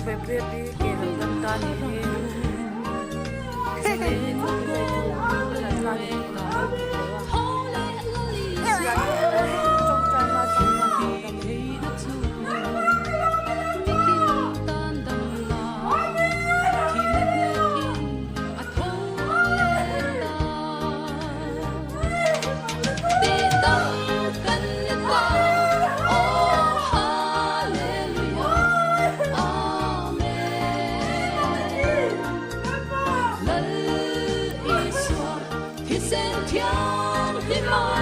về biết đi kể được tâm ta đi thế là ta đi trong trái mà trong mà